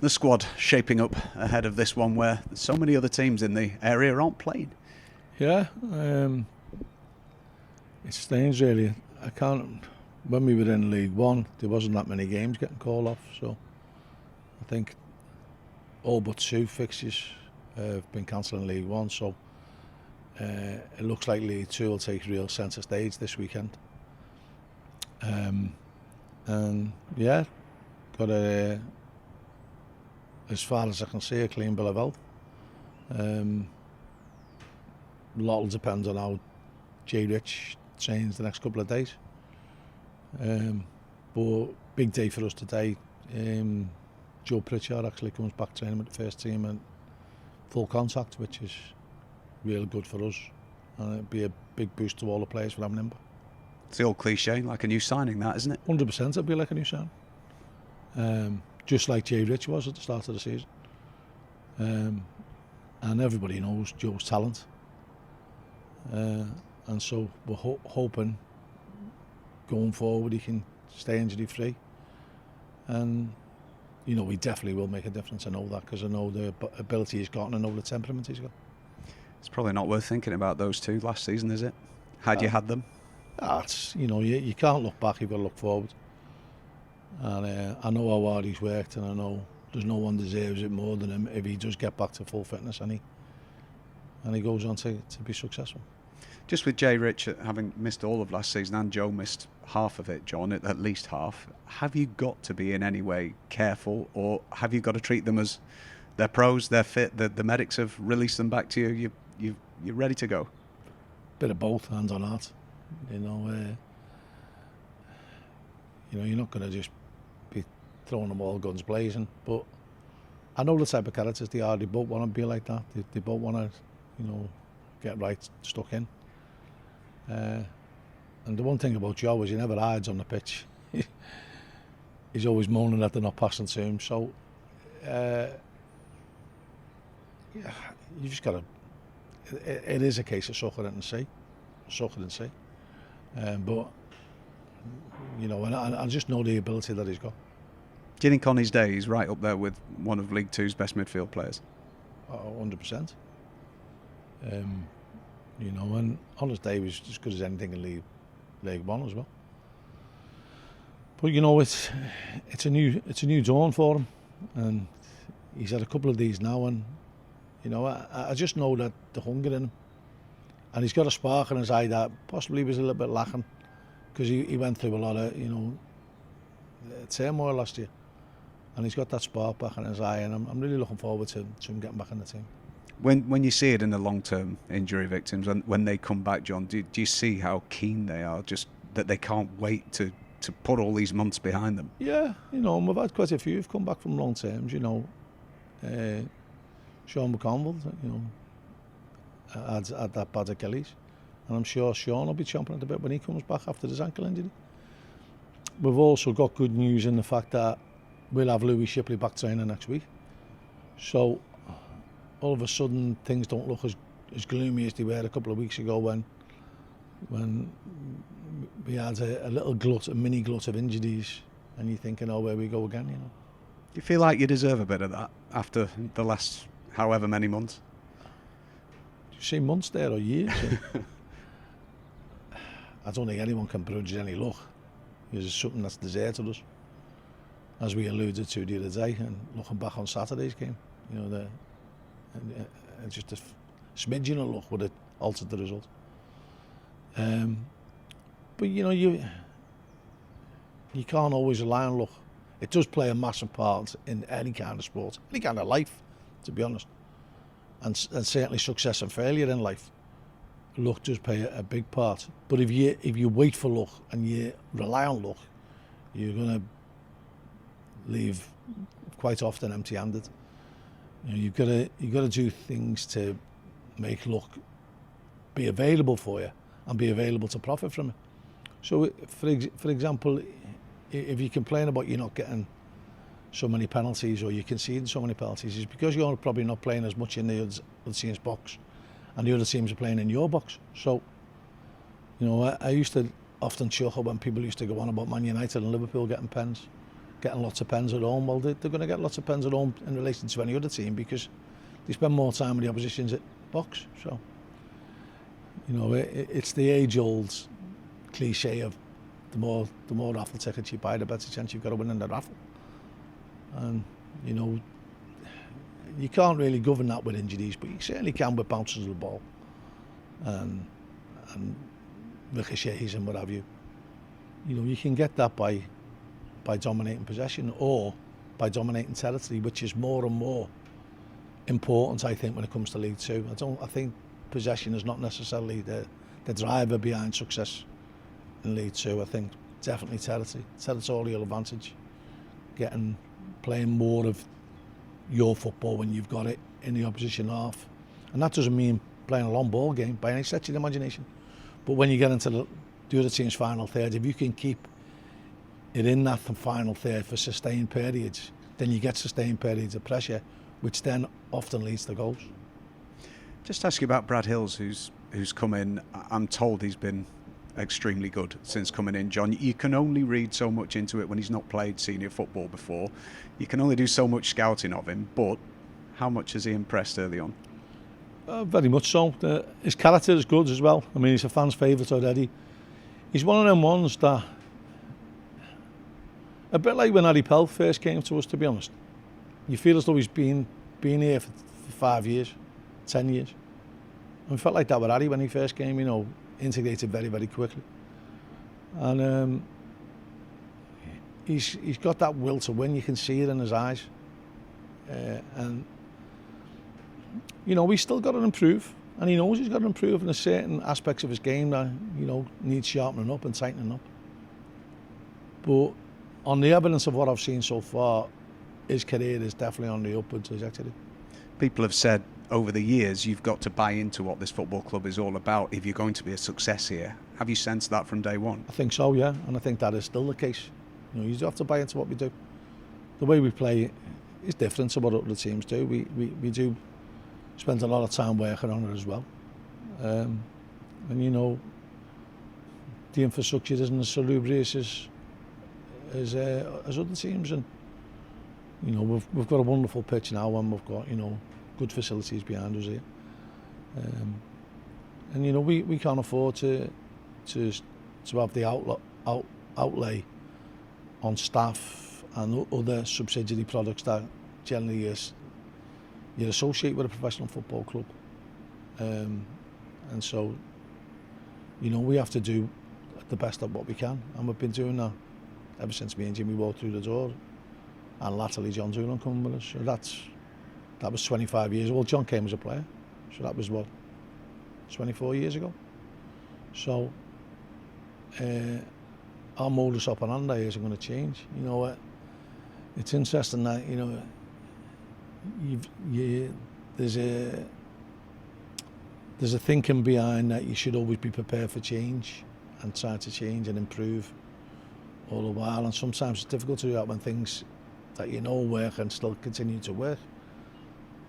the squad shaping up ahead of this one where so many other teams in the area aren't playing? Yeah, it's strange really. When we were in League One, there wasn't that many games getting called off, so I think all but 2 fixtures have been cancelled in League One, so it looks like League Two will take real centre stage this weekend. And yeah, got as far as I can see, a clean bill of health. A lot will depend on how J Rich trains the next couple of days. But big day for us today. Joe Pritchard actually comes back training with the first team and full contact, which is really good for us, and it'll be a big boost to all the players for having him back. It's the old cliche, like a new signing, that, isn't it? 100%, it'll be like a new signing. Just like Jay Rich was at the start of the season. And everybody knows Joe's talent. And so we're hoping going forward he can stay injury free. And you know, he definitely will make a difference. I know that, because I know the ability he's got and I know the temperament he's got. It's probably not worth thinking about those two last season, is it? Had you had them? You know, you can't look back, you've got to look forward. And I know how hard he's worked, and I know there's no one deserves it more than him if he does get back to full fitness and he goes on to be successful. Just with Jay Rich having missed all of last season and Joe missed half of it, John, at least half, have you got to be in any way careful, or have you got to treat them as they're pros, they're fit, the medics have released them back to you, you're ready to go? Bit of both, hands on heart. You know, you're not going to just be throwing them all guns blazing, but I know the type of characters they are. They both want to be like that. They both want to, you know, get right stuck in. And the one thing about Joe is he never hides on the pitch. He's always moaning that they're not passing to him. So, yeah, you just got to. It is a case of suck it and see. But you know, and I just know the ability that he's got. Do you think on his day he's right up there with one of League Two's best midfield players? 100%. You know, and on his day he was as good as anything in League One as well. But you know, it's a new dawn for him, and he's had a couple of these now, and you know, I just know that the hunger in him, and he's got a spark in his eye that possibly was a little bit lacking, because he went through a lot of, you know, turmoil last year, and he's got that spark back in his eye, and I'm really looking forward to him getting back in the team. When you see it in the long-term injury victims, when they come back, John, do you see how keen they are, just that they can't wait to put all these months behind them? Yeah, you know, and we've had quite a few who've come back from long terms, you know. Sean McConville, you know, had that bad Achilles, and I'm sure Sean will be chomping at the bit when he comes back after his ankle injury. We've also got good news in the fact that we'll have Louis Shipley back training next week. So all of a sudden things don't look as gloomy as they were a couple of weeks ago when we had a mini glut of injuries, and you're thinking, oh, where we go again, you know. Do you feel like you deserve a bit of that after the last however many months? Do you say months there or years? I don't think anyone can begrudge any luck. It's something that's deserted us, as we alluded to the other day, and looking back on Saturday's game, you know, just a smidgen of luck would have altered the result. But you know, you can't always rely on luck. It does play a massive part in any kind of sport, any kind of life, to be honest, and certainly success and failure in life. Luck does play a big part. But if you wait for luck and you rely on luck, you're going to leave quite often empty-handed. You know, you've got to do things to make luck be available for you and be available to profit from it. So, for example, if you complain about you not getting so many penalties or you're conceding so many penalties, it's because you're probably not playing as much in the other team's box, and the other teams are playing in your box. So, you know, I used to often chuckle when people used to go on about Man United and Liverpool getting getting lots of pens at home. Well, they're going to get lots of pens at home in relation to any other team because they spend more time with the opposition's at box. So, you know, it's the age-old cliche of the more raffle tickets you buy, the better chance you've got to win in the raffle. And, you know, you can't really govern that with injuries, but you certainly can with bounces of the ball and ricochets and what have you. You know, you can get that by dominating possession or by dominating territory, which is more and more important, I think, when it comes to League Two. I think possession is not necessarily the driver behind success in League Two. I think definitely territorial advantage, playing more of your football when you've got it in the opposition half, and that doesn't mean playing a long ball game by any stretch of the imagination. But when you get into the other team's final third, if you can keep it in that final third for sustained periods, then you get sustained periods of pressure, which then often leads to goals. Just ask you about Brad Hills, who's come in. I'm told he's been extremely good since coming in, John. You can only read so much into it when he's not played senior football before. You can only do so much scouting of him, but how much has he impressed early on? Very much so. His character is good as well. I mean, he's a fan's favourite already. He's one of them ones that, a bit like when Harry Pell first came to us, to be honest. You feel as though he's been here for 5 years, 10 years. And it felt like that with Harry when he first came, you know, integrated very, very quickly. And he's got that will to win. You can see it in his eyes. And, you know, he's still got to improve. And he knows he's got to improve in certain aspects of his game that, you know, needs sharpening up and tightening up. But on the evidence of what I've seen so far, his career is definitely on the upward trajectory. People have said over the years you've got to buy into what this football club is all about if you're going to be a success here. Have you sensed that from day one? I think so, yeah, and I think that is still the case. You know, you have to buy into what we do. The way we play is different to what other teams do. We do spend a lot of time working on it as well. And you know, the infrastructure isn't as salubrious as other teams, and you know, we've got a wonderful pitch now, and we've got, you know, good facilities behind us here. And you know, we can't afford to have the outlay on staff and other subsidiary products that generally you associate with a professional football club. And so, you know, we have to do the best at what we can, and we've been doing that ever since me and Jimmy walked through the door, and latterly John Doolan coming with us. So that was 25 years. Well, John came as a player, so that was what, 24 years ago. So our modus operandi isn't going to change. You know, it's interesting that, you know, there's a thinking behind that you should always be prepared for change and try to change and improve all the while. And sometimes it's difficult to do that when things that you know work and still continue to work.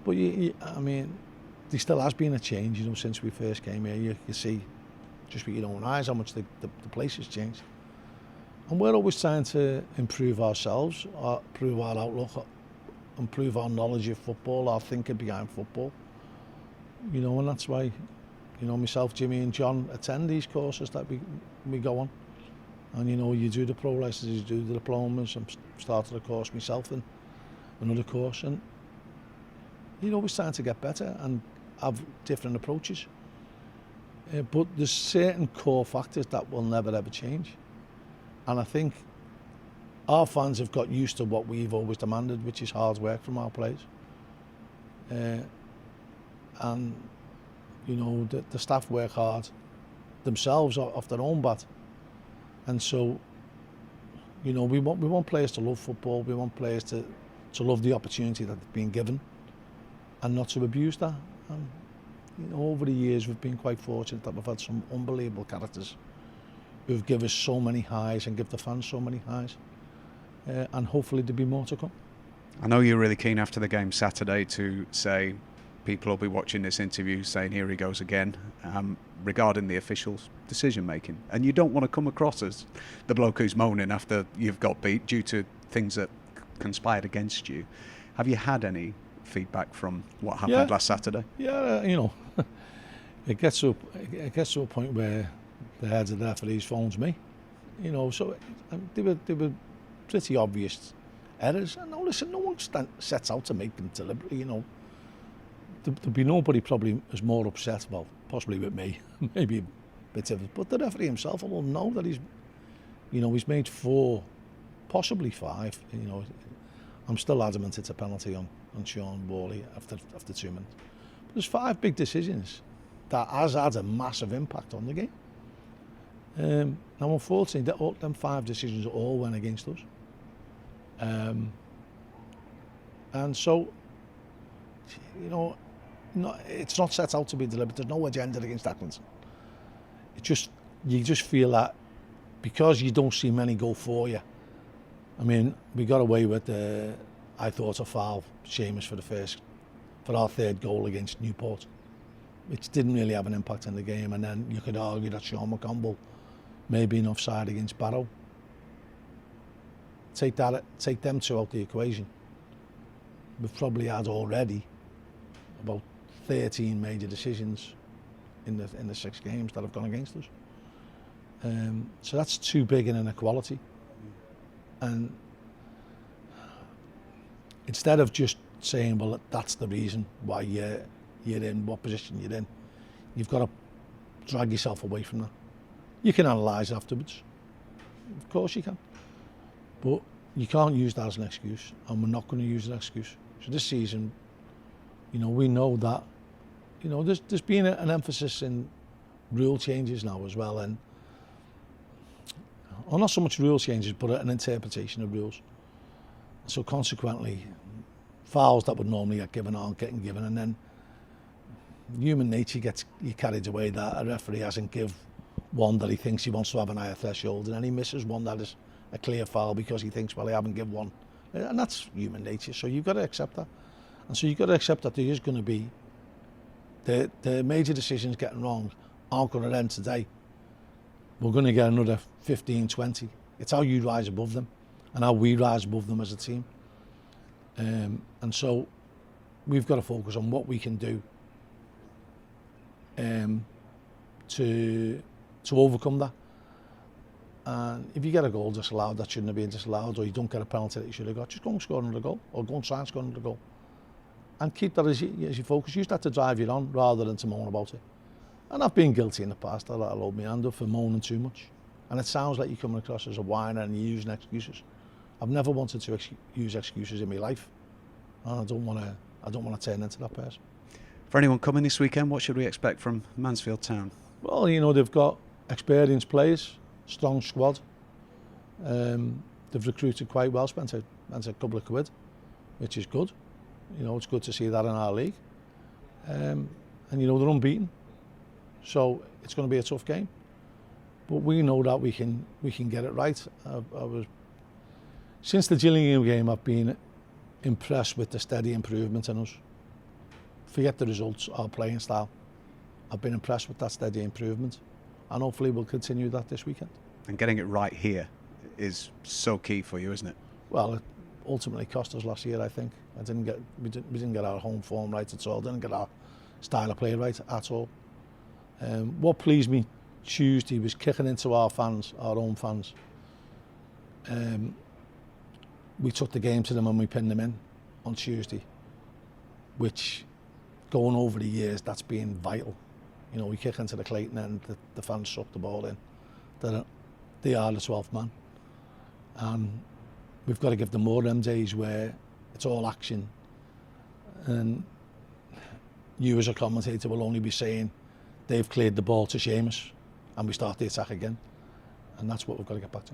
But I mean, there still has been a change, you know, since we first came here. You see just with your own eyes how much the place has changed. And we're always trying to improve ourselves, improve our outlook, improve our knowledge of football, our thinking behind football. You know, and that's why, you know, myself, Jimmy and John attend these courses that we go on. And, you know, you do the pro licenses, you do the diplomas. I'm started a course myself and another course. And you're always trying to get better and have different approaches. But there's certain core factors that will never ever change. And I think our fans have got used to what we've always demanded, which is hard work from our players. And, you know, the staff work hard themselves off their own bat. And so, you know, we want players to love football. We want players to love the opportunity that they've been given and not to abuse that. And, you know, over the years, we've been quite fortunate that we've had some unbelievable characters who've given us so many highs and give the fans so many highs. And hopefully there'll be more to come. I know you're really keen after the game Saturday to say people will be watching this interview saying here he goes again regarding the officials' decision making, and you don't want to come across as the bloke who's moaning after you've got beat due to things that conspired against you. Have you had any feedback from what happened last Saturday? Yeah, it gets to a point where the heads of the referees phones me. So they were pretty obvious errors. And listen, no one sets out to make them deliberately. There'd be nobody probably is more upset, well, possibly with me, maybe a bit of it, but the referee himself will know that he's made 4, possibly 5. I'm still adamant it's a penalty on Sean Worley after 2 minutes. But there's 5 big decisions that has had a massive impact on the game. Now, unfortunately, them 5 decisions all went against us. And so, it's not set out to be deliberate. There's no agenda against Accrington. You just feel that because you don't see many go for you. I mean, we got away with I thought a foul, Seamus for our 3rd goal against Newport, which didn't really have an impact on the game. And then you could argue that Sean McConville may be offside against Barrow. Take them 2 out the equation. We've probably had already about 13 major decisions in the 6 games that have gone against us. So that's too big an inequality. And instead of just saying, well, that's the reason why you're in what position you're in, you've got to drag yourself away from that. You can analyse afterwards. Of course you can. But you can't use that as an excuse, and we're not going to use an excuse. So this season, we know that, there's been an emphasis in rule changes now as well, and not so much rule changes, but an interpretation of rules. So consequently, fouls that would normally get given aren't getting given, and then human nature gets you carried away that a referee hasn't give one that he thinks he wants to have an higher threshold, and then he misses one that is a clear foul because he thinks, well, I haven't given one. And that's human nature, so you've got to accept that. And so you've got to accept that there is going to be the major decisions getting wrong aren't going to end today. We're going to get another 15, 20. It's how you rise above them and how we rise above them as a team. And so we've got to focus on what we can do to overcome that. And if you get a goal disallowed that shouldn't have been disallowed, or you don't get a penalty that you should have got, just go and score another goal, or go and try and score another goal. And keep that as your focus. Use that to drive you on rather than to moan about it. And I've been guilty in the past. I'll hold my hand up for moaning too much. And it sounds like you're coming across as a whiner and you're using excuses. I've never wanted to use excuses in my life, and I don't want to turn into that person. For anyone coming this weekend, what should we expect from Mansfield Town? Well, they've got experienced players, strong squad. They've recruited quite well, spent a couple of quid, which is good. It's good to see that in our league. And they're unbeaten, so it's going to be a tough game. But we know that we can get it right. Since the Gillingham game, I've been impressed with the steady improvement in us. Forget the results, our playing style. I've been impressed with that steady improvement, and hopefully we'll continue that this weekend. And getting it right is so key for you, isn't it? Well, it ultimately cost us last year, I think. We didn't get our home form right at all. Didn't get our style of play right at all. What pleased me Tuesday was kicking into our own fans. We took the game to them and we pinned them in on Tuesday, which, going over the years, that's been vital. We kick into the Clayton end, the fans suck the ball in. They are the 12th man. And we've got to give them more them days where it's all action. And you as a commentator will only be saying, they've cleared the ball to Seamus, and we start the attack again. And that's what we've got to get back to.